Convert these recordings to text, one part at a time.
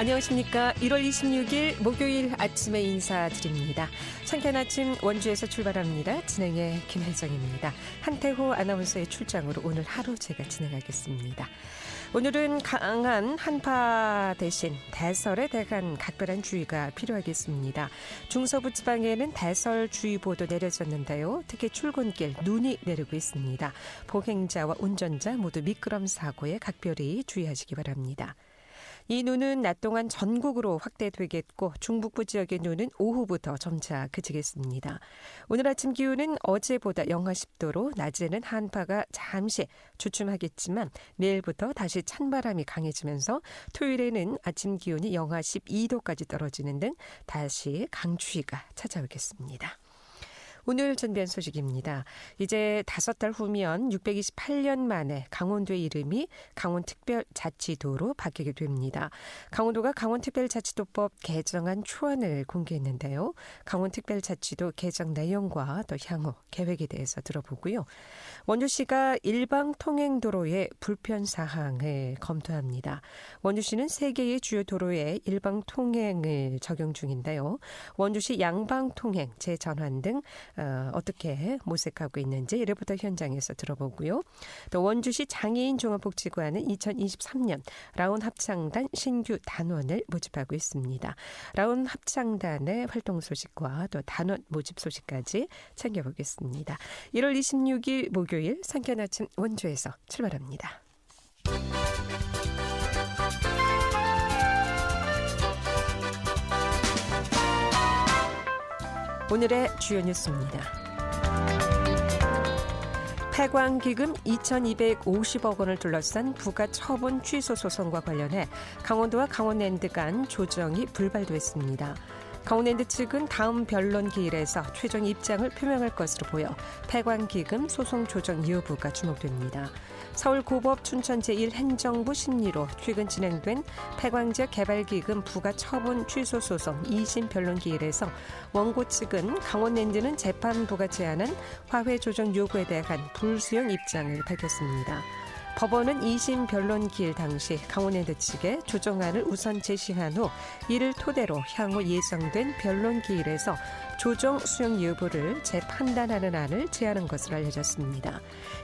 안녕하십니까. 1월 26일 목요일 아침에 인사드립니다. 상쾌한 아침 원주에서 출발합니다. 진행의 김혜정입니다. 한태호 아나운서의 출장으로 오늘 하루 제가 진행하겠습니다. 오늘은 강한 한파 대신 대설에 대한 각별한 주의가 필요하겠습니다. 중서부 지방에는 대설주의보도 내려졌는데요. 특히 출근길 눈이 내리고 있습니다. 보행자와 운전자 모두 미끄럼 사고에 각별히 주의하시기 바랍니다. 이 눈은 낮 동안 전국으로 확대되겠고 중북부 지역의 눈은 오후부터 점차 그치겠습니다. 오늘 아침 기온은 어제보다 영하 10도로 낮에는 한파가 잠시 주춤하겠지만 내일부터 다시 찬바람이 강해지면서 토요일에는 아침 기온이 영하 12도까지 떨어지는 등 다시 강추위가 찾아오겠습니다. 오늘 준비한 소식입니다. 이제 5달 후면 628년 만에 강원도의 이름이 강원특별자치도로 바뀌게 됩니다. 강원도가 강원특별자치도법 개정안 초안을 공개했는데요. 강원특별자치도 개정 내용과 또 향후 계획에 대해서 들어보고요. 원주시가 일방통행도로의 불편사항을 검토합니다. 원주시는 3개의 주요 도로에 일방통행을 적용 중인데요. 원주시 양방통행 재전환 등 어떻게 모색하고 있는지 이래부터 현장에서 들어보고요. 또 원주시 장애인 종합복지관은 2023년 라운 합창단 신규 단원을 모집하고 있습니다. 라운 합창단의 활동 소식과 또 단원 모집 소식까지 챙겨보겠습니다. 1월 26일 목요일 상쾌한 아침 원주에서 출발합니다. 오늘의 주요 뉴스입니다. 폐광기금 2,250억 원을 둘러싼 부가 처분 취소 소송과 관련해 강원도와 강원랜드 간 조정이 불발됐습니다. 강원랜드 측은 다음 변론 기일에서 최종 입장을 표명할 것으로 보여 폐광기금 소송 조정 여부가 주목됩니다. 서울고법 춘천 제1행정부 심리로 최근 진행된 폐광지역 개발기금 부가 처분 취소 소송 2심 변론 기일에서 원고 측은 강원랜드는 재판부가 제안한 화훼 조정 요구에 대한 불수용 입장을 밝혔습니다. 법원은 2심 변론 기일 당시 강원랜드 측에 조정안을 우선 제시한 후 이를 토대로 향후 예정된 변론 기일에서 조정 수용 여부를 재판단하는 안을 제안한 것으로 알려졌습니다.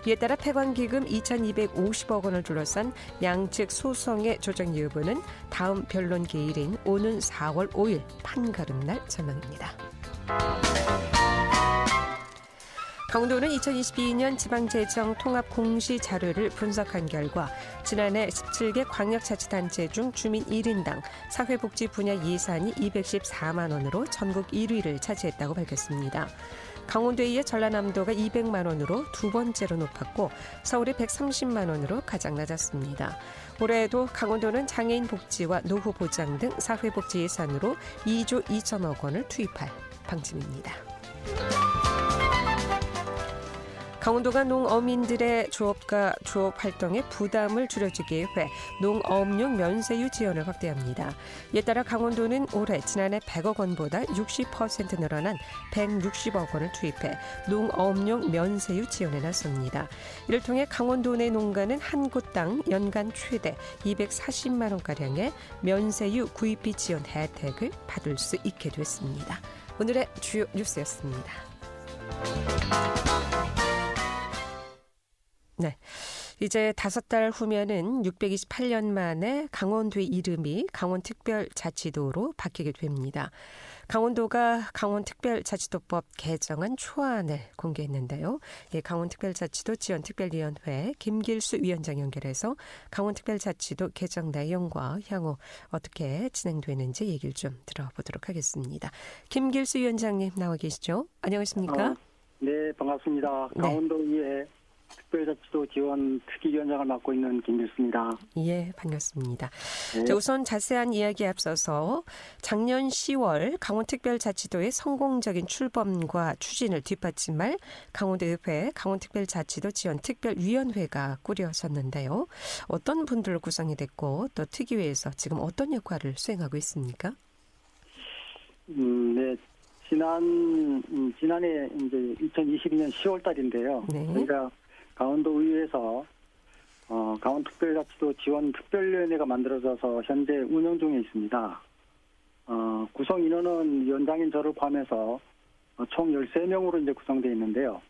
이에 따라 폐광기금 2,250억 원을 둘러싼 양측 소송의 조정 여부는 다음 변론 기일인 오는 4월 5일 판가름날 전망입니다. 강원도는 2022년 지방재정 통합 공시 자료를 분석한 결과 지난해 17개 광역자치단체 중 주민 1인당 사회복지 분야 예산이 214만 원으로 전국 1위를 차지했다고 밝혔습니다. 강원도에 이어 전라남도가 200만 원으로 두 번째로 높았고 서울이 130만 원으로 가장 낮았습니다. 올해에도 강원도는 장애인 복지와 노후 보장 등 사회복지 예산으로 2조 2천억 원을 투입할 방침입니다. 강원도가 농어민들의 조업과 조업 활동에 부담을 줄여주기 위해 농업용 면세유 지원을 확대합니다. 이에 따라 강원도는 올해 지난해 100억 원보다 60% 늘어난 160억 원을 투입해 농업용 면세유 지원에 나섭니다. 이를 통해 강원도 내 농가는 한 곳당 연간 최대 240만 원가량의 면세유 구입비 지원 혜택을 받을 수 있게 됐습니다. 오늘의 주요 뉴스였습니다. 네, 이제 5달 후면은 628년 만에 강원도의 이름이 강원특별자치도로 바뀌게 됩니다. 강원도가 강원특별자치도법 개정안 초안을 공개했는데요. 예, 강원특별자치도 지원특별위원회 김길수 위원장 연결해서 강원특별자치도 개정 내용과 향후 어떻게 진행되는지 얘기를 좀 들어보도록 하겠습니다. 김길수 위원장님 나와 계시죠? 안녕하십니까? 네, 반갑습니다. 강원도의회 특별자치도 지원 특위위원장을 맡고 있는 김길수입니다. 예, 반갑습니다. 네. 자, 우선 자세한 이야기에 앞서서 작년 10월 강원특별자치도의 성공적인 출범과 추진을 뒷받침할 강원도의회 강원특별자치도 지원특별위원회가 꾸려졌는데요. 어떤 분들로 구성이 됐고 또 특위회에서 지금 어떤 역할을 수행하고 있습니까? 네. 지난해 이제 2022년 10월 달인데요. 네. 저희가 강원도 의회에서 강원특별자치도 지원특별위원회가 만들어져서 현재 운영 중에 있습니다. 구성 인원은 위원장인 저를 포함해서 총 13명으로 이제 구성되어 있는데요.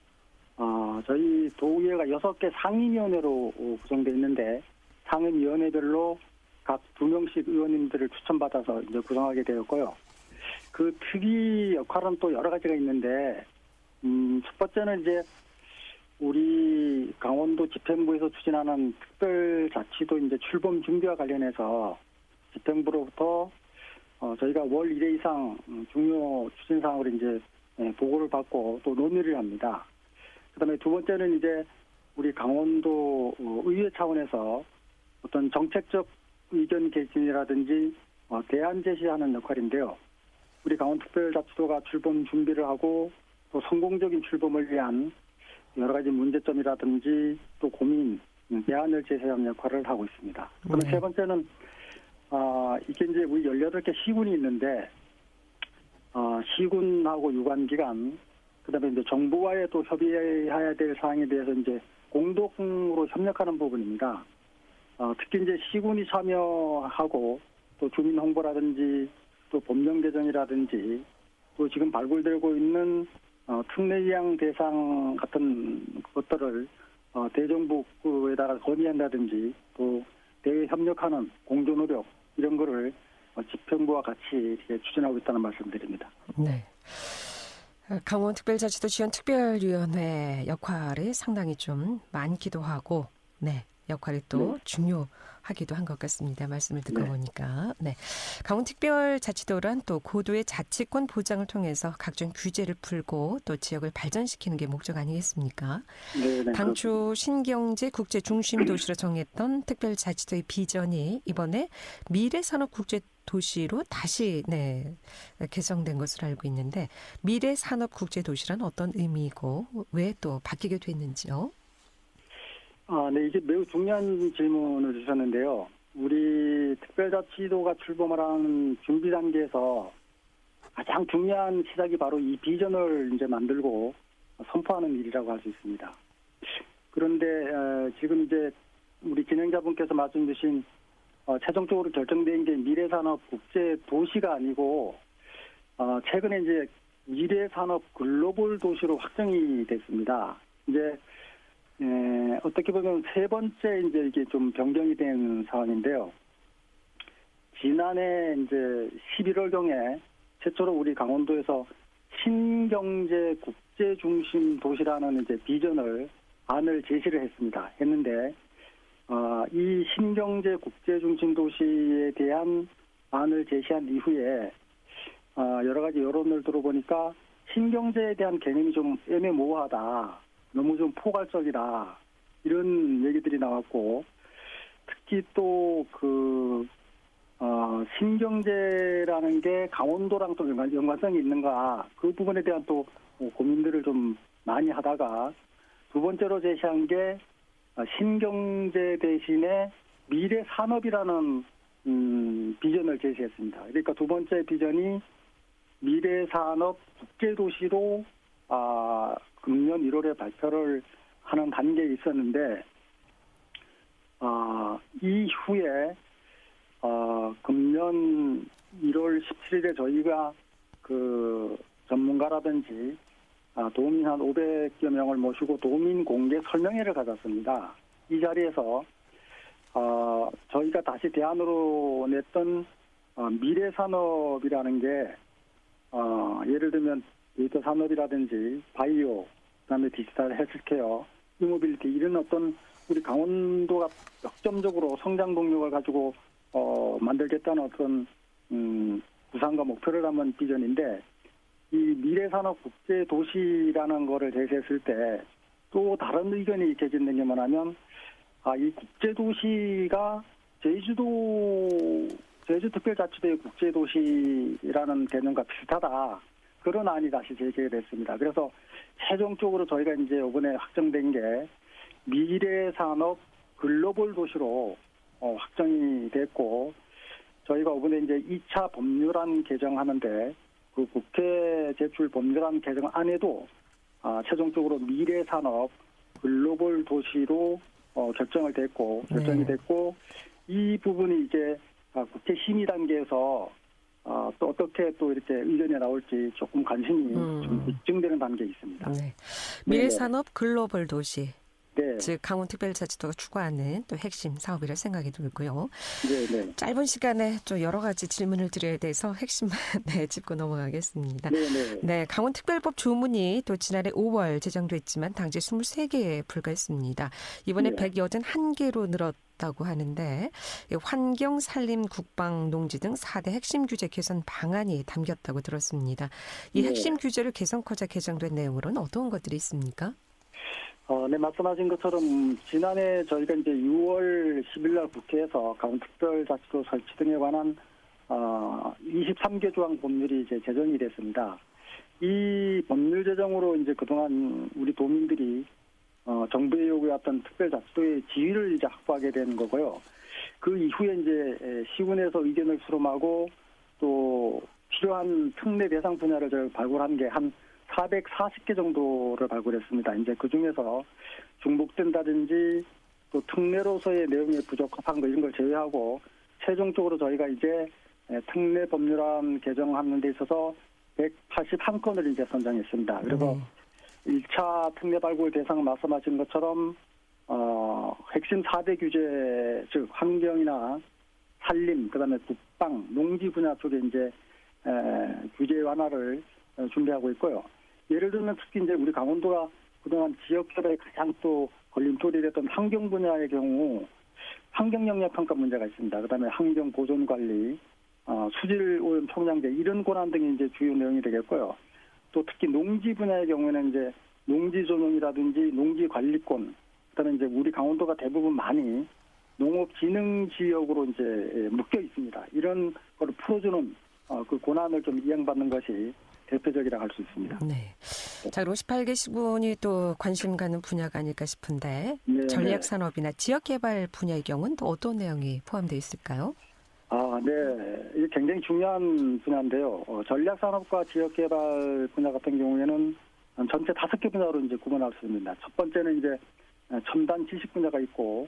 저희 도의회가 6개 상임위원회로 구성되어 있는데 상임위원회별로 각 2명씩 의원님들을 추천받아서 이제 구성하게 되었고요. 그 특이 역할은 또 여러 가지가 있는데, 첫 번째는 이제 우리 강원도 집행부에서 추진하는 특별자치도 이제 출범 준비와 관련해서 집행부로부터 저희가 월 1회 이상 중요 추진사항으로 이제 보고를 받고 또 논의를 합니다. 그다음에 두 번째는 이제 우리 강원도 의회 차원에서 어떤 정책적 의견 개진이라든지 대안 제시하는 역할인데요. 우리 강원특별자치도가 출범 준비를 하고 또 성공적인 출범을 위한 여러 가지 문제점이라든지 또 고민, 대안을 제시하는 역할을 하고 있습니다. 그럼 세 번째는 이게 이제 우리 18개 시군이 있는데 시군하고 유관기관, 그다음에 이제 정부와의 또 협의해야 될 사항에 대해서 이제 공동으로 협력하는 부분입니다. 특히 이제 시군이 참여하고 또 주민 홍보라든지 또 법령 개정이라든지 또 지금 발굴되고 있는 특례위양 대상 같은 것들을 대정부에다가 건의한다든지 또 대외 협력하는 공조 노력 이런 거를 집행부와 같이 이렇게 추진하고 있다는 말씀드립니다. 네. 강원특별자치도 지원특별위원회 역할이 상당히 좀 많기도 하고, 네, 역할이 또 중요하기도 한 것 같습니다. 말씀을 듣고 보니까. 네. 강원특별자치도란 또 고도의 자치권 보장을 통해서 각종 규제를 풀고 또 지역을 발전시키는 게 목적 아니겠습니까? 네, 당초 신경제 국제 중심 도시로 정했던 특별자치도의 비전이 이번에 미래산업 국제 도시로 다시 개정된 것으로 알고 있는데, 미래산업 국제 도시란 어떤 의미이고 왜 또 바뀌게 됐는지요? 네, 이게 매우 중요한 질문을 주셨는데요. 우리 특별자치도가 출범을 하는 준비 단계에서 가장 중요한 시작이 바로 이 비전을 이제 만들고 선포하는 일이라고 할 수 있습니다. 그런데 지금 이제 우리 진행자분께서 말씀 주신 최종적으로 결정된 게 미래산업 국제 도시가 아니고 최근에 이제 미래산업 글로벌 도시로 확정이 됐습니다. 이제 어떻게 보면 세 번째 이제 이게 좀 변경이 된 상황인데요. 지난해 이제 11월경에 최초로 우리 강원도에서 신경제 국제 중심 도시라는 이제 비전을 안을 제시를 했는데 이 신경제 국제 중심 도시에 대한 안을 제시한 이후에 여러 가지 여론을 들어보니까 신경제에 대한 개념이 좀 애매모호하다. 너무 좀 포괄적이다. 이런 얘기들이 나왔고, 특히 또 신경제라는 게 강원도랑 또 연관성이 있는가, 그 부분에 대한 또 고민들을 좀 많이 하다가, 두 번째로 제시한 게 신경제 대신에 미래산업이라는 비전을 제시했습니다. 그러니까 두 번째 비전이 미래산업 국제도시로 금년 1월에 발표를 하는 단계에 있었는데, 이후에 금년 1월 17일에 저희가 그 전문가라든지 도민 한 500여 명을 모시고 도민 공개 설명회를 가졌습니다. 이 자리에서 저희가 다시 대안으로 냈던 미래산업이라는 게 예를 들면 데이터 산업이라든지 바이오, 그다음에 디지털 헬스케어, 이모빌리티 이런 어떤 우리 강원도가 역점적으로 성장 동력을 가지고 만들겠다는 어떤 구상과 목표를 담은 비전인데, 이 미래산업 국제 도시라는 거를 제시했을 때 또 다른 의견이 개진된 게 뭐냐면 이 국제 도시가 제주특별자치도의 국제 도시라는 개념과 비슷하다. 그런 안이 다시 제기가 됐습니다. 그래서 최종적으로 저희가 이제 이번에 확정된 게 미래산업 글로벌 도시로 확정이 됐고, 저희가 이번에 이제 2차 법률안 개정하는데 그 국회 제출 법률안 개정 안에도 최종적으로 미래산업 글로벌 도시로 결정이 됐고 이 부분이 이제 국회 심의 단계에서 또 어떻게 또 이렇게 의견이 나올지 조금 관심이 좀 입증되는 단계에 있습니다. 네. 미래산업 글로벌 도시. 네. 즉 강원특별자치도가 추구하는 또 핵심 사업이라 생각이 들고요. 네. 짧은 시간에 좀 여러 가지 질문을 드려야 돼서 핵심만 짚고 넘어가겠습니다. 네, 강원특별법 조문이 또 지난해 5월 제정됐지만 당시 23개에 불과했습니다. 이번에 181개로 늘었다고 하는데 환경, 산림, 국방, 농지 등 4대 핵심 규제 개선 방안이 담겼다고 들었습니다. 이 핵심 규제를 개선코자 개정된 내용으로는 어떤 것들이 있습니까? 네, 말씀하신 것처럼 지난해 저희가 이제 6월 10일 날 국회에서 강원특별자치도 설치 등에 관한 23개 조항 법률이 이제 제정이 됐습니다. 이 법률 제정으로 이제 그동안 우리 도민들이 정부의 요구였던 특별자치도의 지위를 이제 확보하게 되는 거고요. 그 이후에 이제 시군에서 의견을 수렴하고 또 필요한 특례 대상 분야를 저희가 발굴한 게 한 440개 정도를 발굴했습니다. 이제 그 중에서 중복된다든지 또 특례로서의 내용이 부족한 거 이런 걸 제외하고 최종적으로 저희가 이제 특례 법률안 개정하는 데 있어서 181건을 이제 선정했습니다. 그래서 1차 특례 발굴 대상 말씀하신 것처럼 핵심 4대 규제 즉 환경이나 산림 그다음에 국방, 농지 분야 쪽에 이제 규제 완화를 준비하고 있고요. 예를 들면 특히 이제 우리 강원도가 그동안 지역협에 가장 또 걸림돌이 됐던 환경 분야의 경우 환경 영역 평가 문제가 있습니다. 그다음에 환경 보존 관리, 수질 오염 총량제 이런 권한 등이 이제 주요 내용이 되겠고요. 또 특히 농지 분야의 경우에는 이제 농지 조정이라든지 농지 관리권, 그다음에 이제 우리 강원도가 대부분 많이 농업 진흥 지역으로 이제 묶여 있습니다. 이런 걸 풀어주는 그 권한을 좀 이행받는 것이 대표적이라 할 수 있습니다. 네. 자, 그럼 18개 시군이 또 관심 가는 분야가 아닐까 싶은데 전략산업이나 지역개발 분야의 경우는 또 어떤 내용이 포함되어 있을까요? 네. 이게 굉장히 중요한 분야인데요. 전략산업과 지역개발 분야 같은 경우에는 전체 5개 분야로 이제 구분할 수 있습니다. 첫 번째는 이제 첨단 지식 분야가 있고,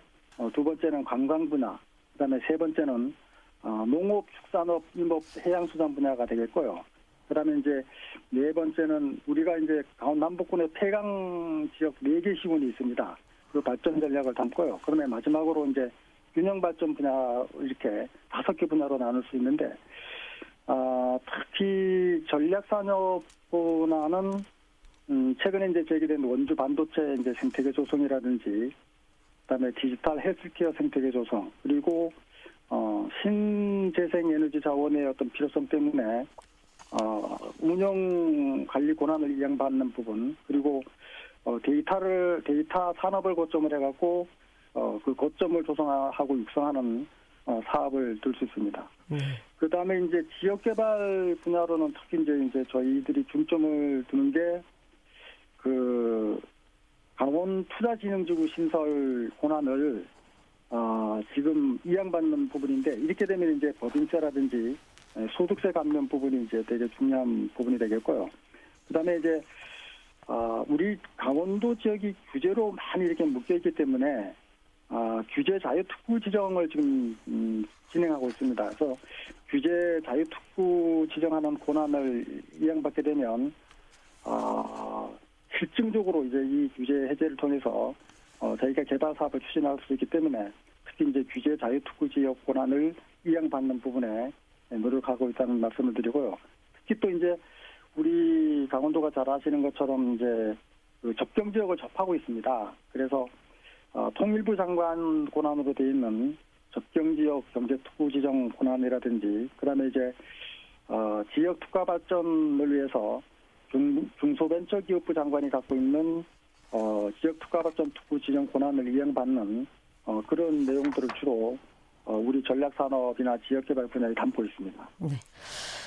두 번째는 관광 분야, 그다음에 세 번째는 농업, 축산업, 임업, 해양수산 분야가 되겠고요. 그다음에 이제 네 번째는 우리가 이제 강원 남북군의 폐강 지역 4개 시군이 있습니다. 그 발전 전략을 담고요. 그다음에 마지막으로 이제 균형 발전 분야 이렇게 5개 분야로 나눌 수 있는데 특히 전략 산업 분야는 최근에 이제 제기된 원주 반도체 이제 생태계 조성이라든지 그다음에 디지털 헬스케어 생태계 조성 그리고 신재생 에너지 자원의 어떤 필요성 때문에 운영 관리 권한을 이행받는 부분 그리고 데이터 산업을 거점을 해갖고 그 거점을 조성하고 육성하는 사업을 들 수 있습니다. 그 다음에 이제 지역개발 분야로는 특히 이제 저희들이 중점을 두는 게 그 강원 투자진흥지구 신설 권한을 지금 이행받는 부분인데 이렇게 되면 이제 법인세라든지 소득세 감면 부분이 이제 되게 중요한 부분이 되겠고요. 그다음에 이제 우리 강원도 지역이 규제로 많이 이렇게 묶여 있기 때문에 규제 자유 특구 지정을 지금 진행하고 있습니다. 그래서 규제 자유 특구 지정하는 권한을 이행받게 되면 실증적으로 이제 이 규제 해제를 통해서 저희가 개발 사업을 추진할 수 있기 때문에 특히 이제 규제 자유 특구 지역 권한을 이행받는 부분에 노력하고 있다는 말씀을 드리고요. 특히 또 이제 우리 강원도가 잘 아시는 것처럼 이제 그 접경 지역을 접하고 있습니다. 그래서 통일부 장관 권한으로 되어 있는 접경 지역 경제 특구 지정 권한이라든지 그다음에 이제 지역 특화 발전을 위해서 중소벤처기업부 장관이 갖고 있는 지역 특화 발전 특구 지정 권한을 이행받는 그런 내용들을 주로 우리 전략산업이나 지역개발 분야에 담고 있습니다. 네.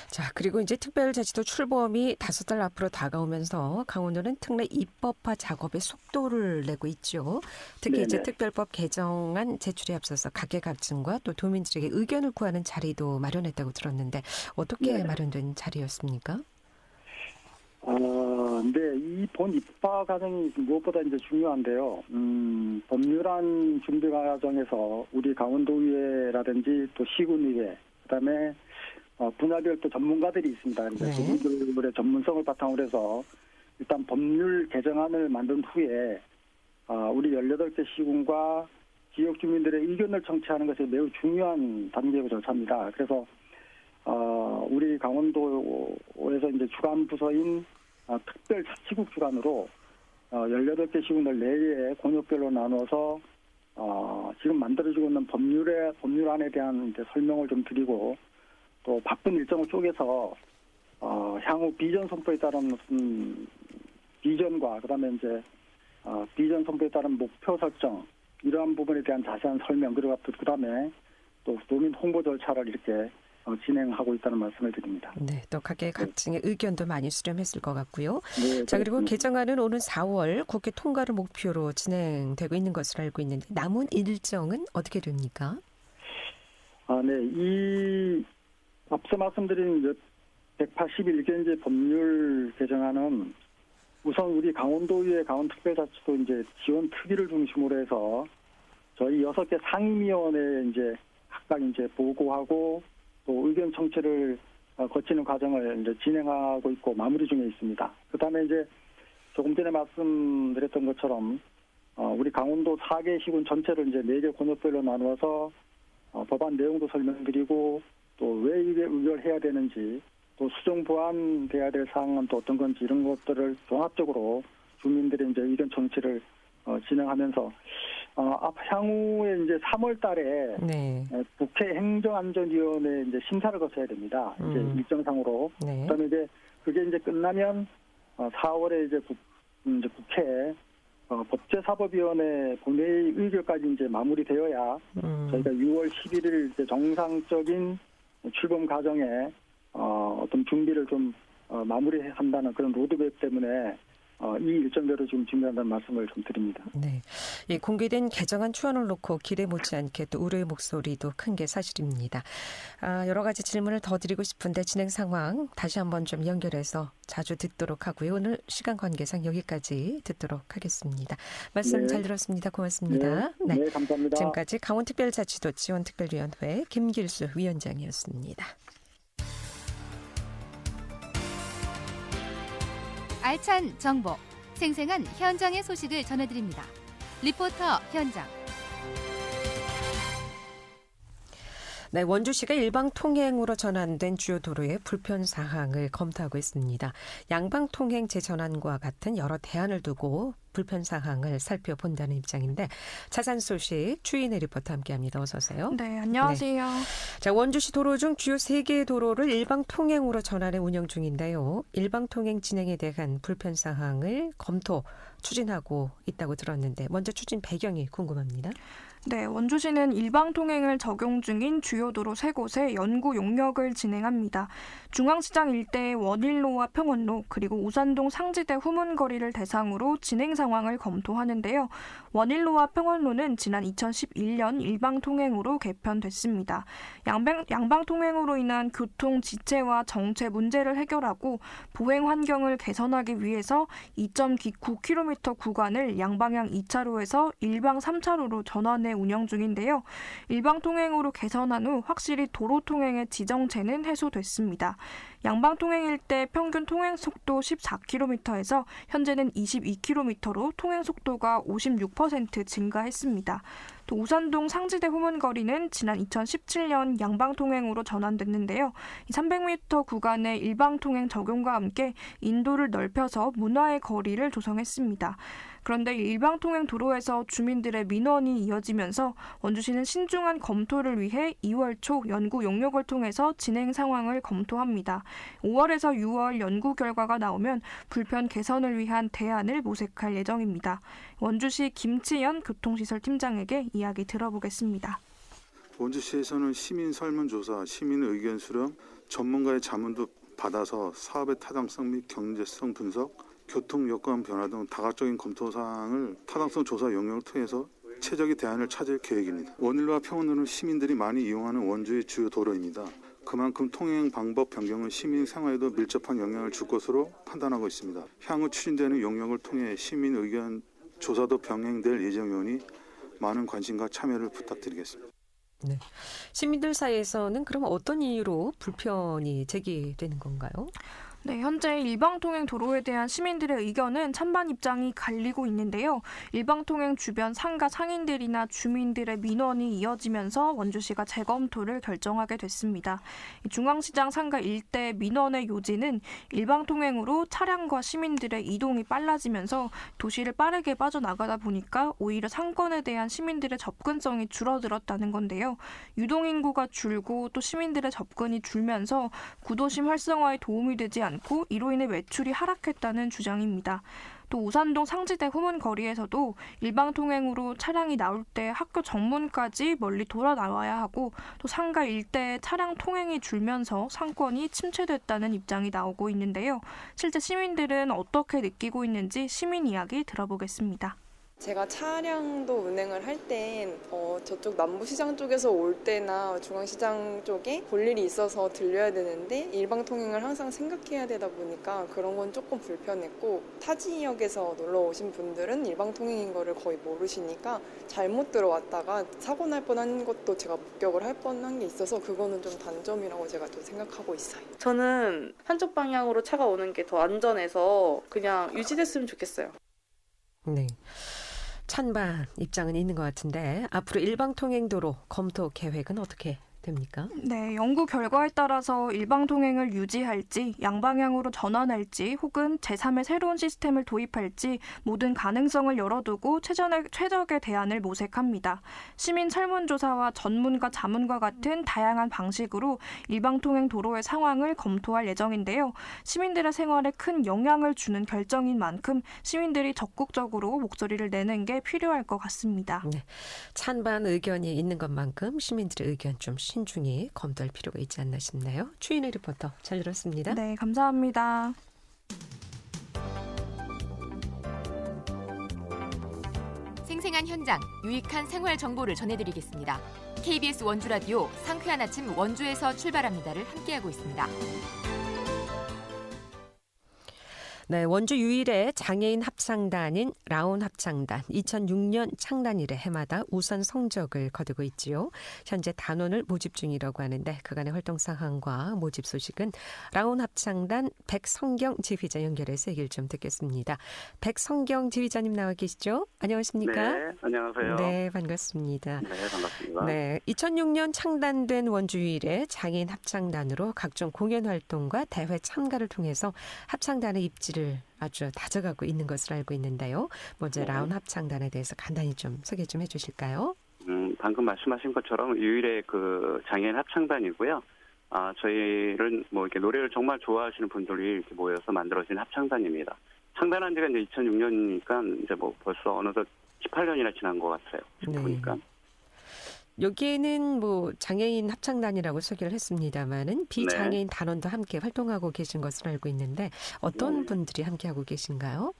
자, 그리고 이제 특별자치도 출범이 5달 앞으로 다가오면서 강원도는 특례 입법화 작업에 속도를 내고 있죠. 특히 이제 특별법 개정안 제출에 앞서서 각계각층과 또 도민들에게 의견을 구하는 자리도 마련했다고 들었는데 어떻게 마련된 자리였습니까? 근데 이 본 입법 과정이 무엇보다 이제 중요한데요. 법률안 준비 과정에서 우리 강원도의회라든지 또 시군의회, 그다음에 분야별 또 전문가들이 있습니다. 이제 네. 그분들의 전문성을 바탕으로 해서 일단 법률 개정안을 만든 후에 우리 18개 시군과 지역 주민들의 의견을 청취하는 것이 매우 중요한 단계고 절차입니다. 그래서 우리 강원도에서 이제 주관 부서인 특별 자치국 주관으로 18개 시군을 4개의 권역별로 나눠서 지금 만들어지고 있는 법률안에 대한 이제 설명을 좀 드리고 또 바쁜 일정을 쪼개서 향후 비전 선포에 따른 무슨 비전과 그다음에 이제 비전 선포에 따른 목표 설정 이러한 부분에 대한 자세한 설명 그리고 그다음에 또 도민 홍보 절차를 이렇게 진행하고 있다는 말씀을 드립니다. 네, 또 각계각층의 의견도 많이 수렴했을 것 같고요. 네, 자, 그리고 그렇습니다. 개정안은 오는 4월 국회 통과를 목표로 진행되고 있는 것으로 알고 있는데 남은 일정은 어떻게 됩니까? 네, 이 앞서 말씀드린 181개 이제 법률 개정안은 우선 우리 강원도의회 강원특별자치도 이제 지원 특위를 중심으로 해서 저희 6개 상임위원회에 이제 각각 이제 보고하고 또 의견 청취를 거치는 과정을 이제 진행하고 있고 마무리 중에 있습니다. 그다음에 이제 조금 전에 말씀드렸던 것처럼 우리 강원도 4개 시군 전체를 이제 4개 권역별로 나누어서 법안 내용도 설명드리고 또 왜 이게 의결해야 되는지 또 수정 보완돼야 될 사항은 또 어떤 건지 이런 것들을 종합적으로 주민들의 이제 의견 청취를 진행하면서 향후에 이제 3월 달에 네. 국회 행정안전위원회 이제 심사를 거쳐야 됩니다. 이제 일정상으로. 네. 그다음에 이제 그게 이제 끝나면 4월에 이제 국회 법제사법위원회 본회의 의결까지 이제 마무리되어야 저희가 6월 11일 이제 정상적인 출범 과정에 어떤 준비를 좀 마무리한다는 그런 로드맵 때문에 이 일정대로 지금 준비한다는 말씀을 좀 드립니다. 네, 이 공개된 개정안 초안을 놓고 기대 못지않게 또 우려의 목소리도 큰 게 사실입니다. 여러 가지 질문을 더 드리고 싶은데 진행 상황 다시 한번 좀 연결해서 자주 듣도록 하고요. 오늘 시간 관계상 여기까지 듣도록 하겠습니다. 말씀 네. 잘 들었습니다. 고맙습니다. 네, 감사합니다. 지금까지 강원특별자치도 지원특별위원회 김길수 위원장이었습니다. 알찬 정보, 생생한 현장의 소식을 전해드립니다. 리포터 현장. 네, 원주시가 일방 통행으로 전환된 주요 도로의 불편 사항을 검토하고 있습니다. 양방 통행 재전환과 같은 여러 대안을 두고 불편 사항을 살펴본다는 입장인데 자세한 소식 추인의 리포터 함께합니다. 어서 오세요. 네, 안녕하세요. 네. 자, 원주시 도로 중 주요 3개의 도로를 일방 통행으로 전환해 운영 중인데요. 일방 통행 진행에 대한 불편 사항을 검토, 추진하고 있다고 들었는데 먼저 추진 배경이 궁금합니다. 네, 원주시는 일방 통행을 적용 중인 주요 도로 3곳에 연구 용역을 진행합니다. 중앙시장 일대의 원일로와 평원로 그리고 우산동 상지대 후문거리를 대상으로 진행 상황을 검토하는데요. 원일로와 평원로는 지난 2011년 일방 통행으로 개편됐습니다. 양방 통행으로 인한 교통 지체와 정체 문제를 해결하고 보행 환경을 개선하기 위해서 2.9km 구간을 양방향 2차로에서 일방 3차로로 전환해 운영 중인데요. 일방 통행으로 개선한 후 확실히 도로 통행의 지정체는 해소됐습니다. 양방 통행일 때 평균 통행 속도 14km에서 현재는 22km로 통행 속도가 56% 증가했습니다. 또 우산동 상지대 후문거리는 지난 2017년 양방 통행으로 전환됐는데요. 300m 구간의 일방 통행 적용과 함께 인도를 넓혀서 문화의 거리를 조성했습니다. 그런데 일방 통행 도로에서 주민들의 민원이 이어지면서 원주시는 신중한 검토를 위해 2월 초 연구 용역을 통해서 진행 상황을 검토합니다. 5월에서 6월 연구 결과가 나오면 불편 개선을 위한 대안을 모색할 예정입니다. 원주시 김치연 교통시설팀장에게 이야기 들어보겠습니다. 원주시에서는 시민 설문조사, 시민 의견 수렴, 전문가의 자문도 받아서 사업의 타당성 및 경제성 분석, 교통 여건 변화 등 다각적인 검토 사항을 타당성 조사 용역을 통해서 최적의 대안을 찾을 계획입니다. 원일로와 평원로는 시민들이 많이 이용하는 원주의 주요 도로입니다. 그만큼 통행 방법 변경은 시민 생활에도 밀접한 영향을 줄 것으로 판단하고 있습니다. 향후 추진되는 용역을 통해 시민 의견 조사도 병행될 예정이오니 많은 관심과 참여를 부탁드리겠습니다. 네. 시민들 사이에서는 그럼 어떤 이유로 불편이 제기되는 건가요? 네, 현재 일방통행 도로에 대한 시민들의 의견은 찬반 입장이 갈리고 있는데요. 일방통행 주변 상가 상인들이나 주민들의 민원이 이어지면서 원주시가 재검토를 결정하게 됐습니다. 중앙시장 상가 일대 민원의 요지는 일방통행으로 차량과 시민들의 이동이 빨라지면서 도시를 빠르게 빠져나가다 보니까 오히려 상권에 대한 시민들의 접근성이 줄어들었다는 건데요. 유동인구가 줄고 또 시민들의 접근이 줄면서 구도심 활성화에 도움이 되지 않고 이로 인해 매출이 하락했다는 주장입니다. 또 우산동 상지대 후문 거리에서도 일방통행으로 차량이 나올 때 학교 정문까지 멀리 돌아 나와야 하고 또 상가 일대의 차량 통행이 줄면서 상권이 침체됐다는 입장이 나오고 있는데요. 실제 시민들은 어떻게 느끼고 있는지 시민 이야기 들어보겠습니다. 제가 차량도 운행을 할 땐 저쪽 남부시장 쪽에서 올 때나 중앙시장 쪽에 볼 일이 있어서 들려야 되는데 일방통행을 항상 생각해야 되다 보니까 그런 건 조금 불편했고 타 지역에서 놀러 오신 분들은 일방통행인 거를 거의 모르시니까 잘못 들어왔다가 사고 날 뻔한 것도 제가 목격을 할 뻔한 게 있어서 그거는 좀 단점이라고 제가 또 생각하고 있어요. 저는 한쪽 방향으로 차가 오는 게 더 안전해서 그냥 유지됐으면 좋겠어요. 네. 찬반 입장은 있는 것 같은데 앞으로 일방통행도로 검토 계획은 어떻게 됩니까? 네, 연구 결과에 따라서 일방통행을 유지할지 양방향으로 전환할지 혹은 제3의 새로운 시스템을 도입할지 모든 가능성을 열어두고 최적의 대안을 모색합니다. 시민 설문조사와 전문가 자문과 같은 다양한 방식으로 일방통행 도로의 상황을 검토할 예정인데요. 시민들의 생활에 큰 영향을 주는 결정인 만큼 시민들이 적극적으로 목소리를 내는 게 필요할 것 같습니다. 네. 찬반 의견이 있는 것만큼 시민들의 의견 좀 신중히 검토할 필요가 있지 않나 싶네요. 추인의 리포터 잘 들었습니다. 네, 감사합니다. 생생한 현장, 유익한 생활 정보를 전해드리겠습니다. KBS 원주라디오 상쾌한 아침 원주에서 출발합니다를 함께하고 있습니다. 네, 원주 유일의 장애인 합창단인 라온 합창단 2006년 창단 이래 해마다 우선 성적을 거두고 있지요. 현재 단원을 모집 중이라고 하는데 그간의 활동 상황과 모집 소식은 라온 합창단 백성경 지휘자 연결해서 얘기를 좀 듣겠습니다. 백성경 지휘자님 나와 계시죠? 안녕하십니까? 네, 안녕하세요. 네, 반갑습니다. 네, 반갑습니다. 네, 2006년 창단된 원주 유일의 장애인 합창단으로 각종 공연 활동과 대회 참가를 통해서 합창단의 입지를 아주 다져가고 있는 것으로 알고 있는데요. 먼저 네. 라온 합창단에 대해서 간단히 좀 소개 좀 해주실까요? 방금 말씀하신 것처럼 유일의 그 장애인 합창단이고요. 저희는 뭐 이렇게 노래를 정말 좋아하시는 분들이 이렇게 모여서 만들어진 합창단입니다. 창단한 지가 이제 2006년이니까 이제 뭐 벌써 어느덧 18년이나 지난 것 같아요. 네. 보니까. 여기에는 뭐 장애인 합창단이라고 소개를 했습니다만은 비장애인 단원도 함께 활동하고 계신 것으로 알고 있는데 어떤 네. 분들이 함께 하고 계신가요?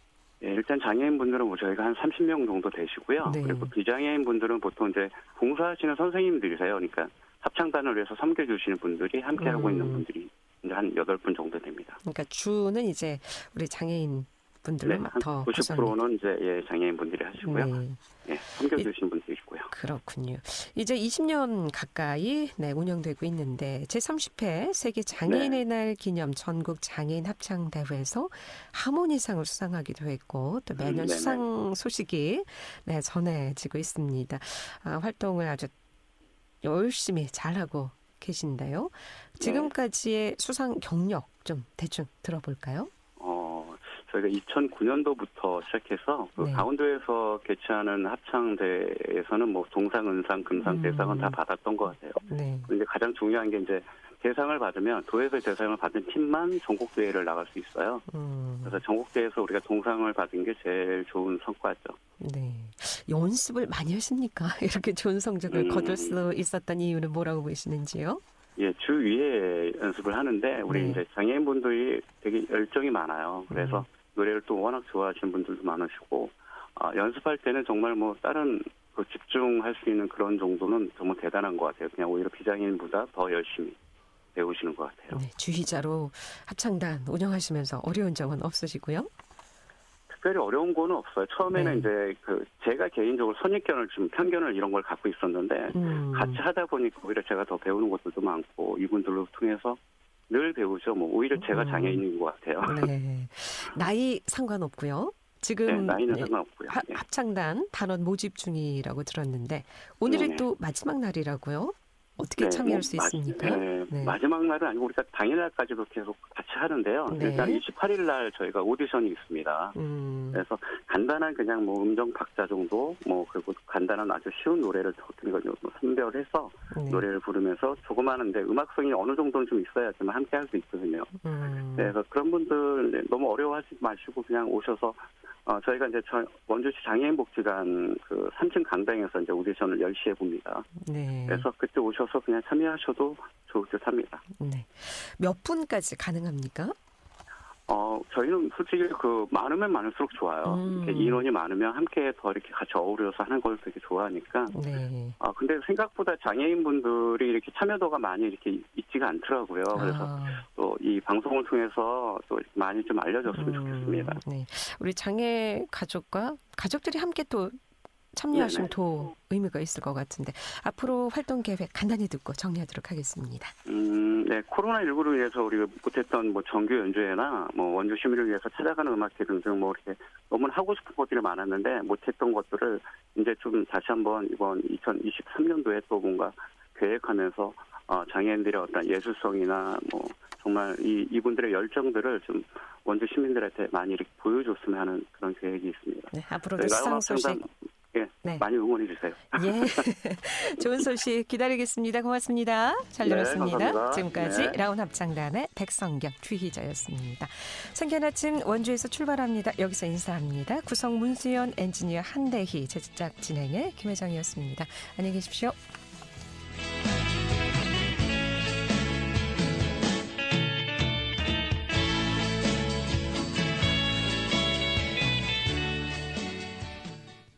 예, 일단 장애인 분들은 뭐 저희가 한 30명 정도 되시고요. 네. 그리고 비장애인 분들은 보통 이제 봉사하시는 선생님들이세요. 그러니까 합창단을 위해서 섬겨주시는 분들이 함께 하고 있는 분들이 이제 한 8분 정도 됩니다. 그러니까 주는 이제 우리 장애인 분들로 네, 한 더 90%는 이제 장애인 분들이 하시고요. 네. 예, 섬겨주시는 분들이 있고요. 그렇군요. 이제 20년 가까이 운영되고 있는데 제30회 세계 장애인의 날 기념 전국 장애인 합창대회에서 하모니상을 수상하기도 했고 또 매년 네네. 수상 소식이 전해지고 있습니다. 활동을 아주 열심히 잘하고 계신데요. 지금까지의 수상 경력 좀 대충 들어볼까요? 저희가 2009년도부터 시작해서 그 네. 강원도에서 개최하는 합창대에서는 뭐 동상, 은상, 금상, 대상은 다 받았던 것 같아요. 네. 근데 가장 중요한 게 이제 대상을 받으면 도에서 대상을 받은 팀만 전국대회를 나갈 수 있어요. 그래서 전국대회에서 우리가 동상을 받은 게 제일 좋은 성과죠. 네. 연습을 많이 하십니까? 이렇게 좋은 성적을 거둘 수 있었던 이유는 뭐라고 보시는지요? 예, 주 위에 연습을 하는데 우리 네. 이제 장애인분들이 되게 열정이 많아요. 그래서 노래를 또 워낙 좋아하시는 분들도 많으시고 연습할 때는 정말 뭐 다른 집중할 수 있는 그런 정도는 정말 대단한 것 같아요. 그냥 오히려 비장애인보다 더 열심히 배우시는 것 같아요. 네, 주휘자로 합창단 운영하시면서 어려운 점은 없으시고요? 특별히 어려운 거는 없어요. 처음에는 이제 제가 개인적으로 선입견을 좀 편견을 이런 걸 갖고 있었는데 같이 하다 보니까 오히려 제가 더 배우는 것들도 많고 이분들로 통해서 늘 배우죠. 뭐 오히려 제가 장애인인 것 같아요. 네, 나이 상관없고요. 지금 네, 나이는 상관없고요. 네. 합창단 단원 모집 중이라고 들었는데 오늘이 네네. 또 마지막 날이라고요? 어떻게 네, 참여할 수 있습니까? 네. 마지막 날은 아니고 우리가 당일날까지도 계속 같이 하는데요. 네. 일단 28일 날 저희가 오디션이 있습니다. 그래서 간단한 그냥 뭐 음정 박자 정도, 뭐 그리고 간단한 아주 쉬운 노래를 선별해서 네. 노래를 부르면서 조그마한데 음악성이 어느 정도는 좀 있어야지만 함께 할 수 있거든요. 그래서 그런 분들 너무 어려워하지 마시고 그냥 오셔서 저희가 이제 원주시 장애인복지관 3층 강당에서 이제 오디션을 10시에 봅니다. 네. 그래서 그때 오셔서 그냥 참여하셔도 좋을 듯 합니다. 네. 몇 분까지 가능합니까? 저희는 솔직히 많으면 많을수록 좋아요. 이렇게 인원이 많으면 함께 더 이렇게 같이 어우러서 하는 걸 되게 좋아하니까. 네. 근데 생각보다 장애인분들이 이렇게 참여도가 많이 이렇게 있지가 않더라고요. 그래서 또 이 방송을 통해서 또 많이 좀 알려졌으면 좋겠습니다. 네. 우리 장애 가족들이 함께 또 참여하시면 더 의미가 있을 것 같은데 앞으로 활동 계획 간단히 듣고 정리하도록 하겠습니다. 네, 코로나19로 인해서 우리가 못했던 뭐 정규 연주회나 뭐 원주 시민을 위해서 찾아가는 음악회 등등 뭐 이렇게 너무 하고 싶은 것들이 많았는데 못했던 것들을 이제 좀 다시 한번 이번 2023년도에 또 뭔가 계획하면서 장애인들의 어떤 예술성이나 뭐 정말 이분들의 열정들을 좀 원주 시민들한테 많이 이렇게 보여줬으면 하는 그런 계획이 있습니다. 네, 앞으로도 수상 소식 네. 많이 응원해 주세요. 예, 좋은 소식 기다리겠습니다. 고맙습니다. 잘 들었습니다. 감사합니다. 지금까지 라운 합창단의 백성경 주휘자였습니다. 상쾌한 아침 원주에서 출발합니다. 여기서 인사합니다. 구성 문수연 엔지니어 한대희 제작 진행의 김혜정이었습니다. 안녕히 계십시오.